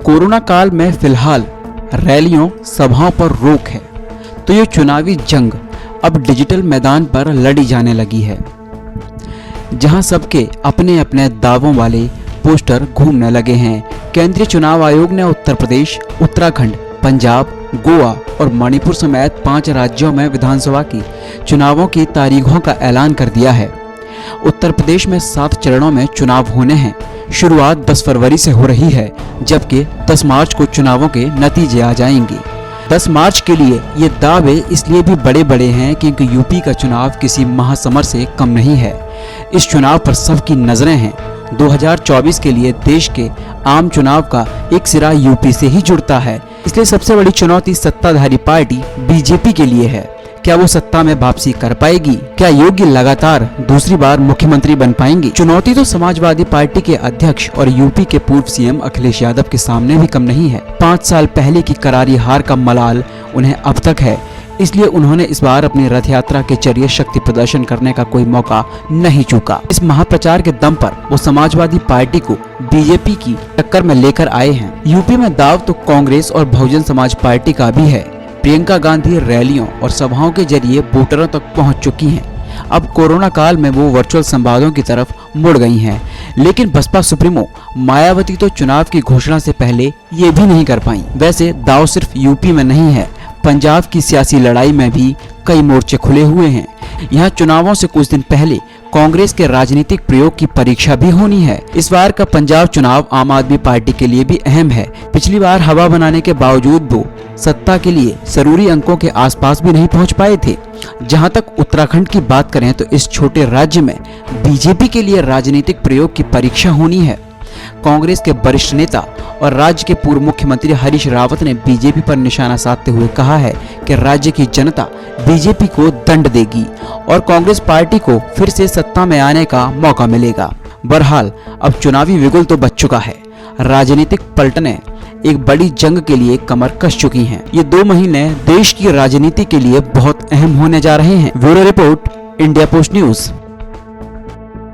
Corona काल में फिलहाल रैलियों सभाओं पर रोक है, तो ये चुनावी जंग अब डिजिटल मैदान पर लड़ी जाने लगी है, जहां सबके अपने अपने दावों वाले पोस्टर घूमने लगे हैं। केंद्रीय चुनाव आयोग ने उत्तर प्रदेश, उत्तराखंड, पंजाब, गोवा और मणिपुर समेत 5 राज्यों में विधानसभा की चुनावों की तारीखों का ऐलान कर दिया है। उत्तर प्रदेश में 7 चरणों में चुनाव होने हैं। शुरुआत 10 फरवरी से हो रही है, जबकि 10 मार्च को चुनावों के नतीजे आ जाएंगे। 10 मार्च के लिए ये दावे इसलिए भी बड़े हैं क्योंकि यूपी का चुनाव किसी महासमर से कम नहीं है। इस चुनाव पर सबकी नजरें हैं। 2024 के लिए देश के आम चुनाव का एक सिरा यूपी से ही जुड़ता है, इसलिए सबसे बड़ी चुनौती सत्ताधारी पार्टी बीजेपी के लिए है। क्या वो सत्ता में वापसी कर पाएगी? क्या योगी लगातार दूसरी बार मुख्यमंत्री बन पाएंगे? चुनौती तो समाजवादी पार्टी के अध्यक्ष और यूपी के पूर्व सीएम अखिलेश यादव के सामने भी कम नहीं है। 5 साल पहले की करारी हार का मलाल उन्हें अब तक है, इसलिए उन्होंने इस बार अपनी रथ यात्रा के जरिए शक्ति प्रदर्शन करने का कोई मौका नहीं चूका। इस महाप्रचार के दम पर वो समाजवादी पार्टी को बीजेपी की टक्कर में लेकर आए हैं। यूपी में दाव तो कांग्रेस और बहुजन समाज पार्टी का भी है। प्रियंका गांधी रैलियों और सभाओं के जरिए वोटरों तक पहुंच चुकी हैं। अब कोरोना काल में वो वर्चुअल संवादों की तरफ मुड़ गई हैं। लेकिन बसपा सुप्रीमो मायावती तो चुनाव की घोषणा से पहले ये भी नहीं कर पाई। वैसे दाव सिर्फ यूपी में नहीं है, पंजाब की सियासी लड़ाई में भी कई मोर्चे खुले हुए हैं। यहाँ चुनावों से कुछ दिन पहले कांग्रेस के राजनीतिक प्रयोग की परीक्षा भी होनी है। इस बार का पंजाब चुनाव आम आदमी पार्टी के लिए भी अहम है। पिछली बार हवा बनाने के बावजूद वो सत्ता के लिए जरूरी अंकों के आसपास भी नहीं पहुंच पाए थे। जहां तक उत्तराखंड की बात करें तो इस छोटे राज्य में बीजेपी के लिए राजनीतिक प्रयोग की परीक्षा होनी है। कांग्रेस के वरिष्ठ नेता और राज्य के पूर्व मुख्यमंत्री हरीश रावत ने बीजेपी पर निशाना साधते हुए कहा है कि राज्य की जनता बीजेपी को दंड देगी और कांग्रेस पार्टी को फिर से सत्ता में आने का मौका मिलेगा। बहरहाल अब चुनावी बिगुल तो बच चुका है। राजनीतिक पलटने एक बड़ी जंग के लिए कमर कस चुकी हैं। ये 2 महीने देश की राजनीति के लिए बहुत अहम होने जा रहे हैं। Bureau report, India post news.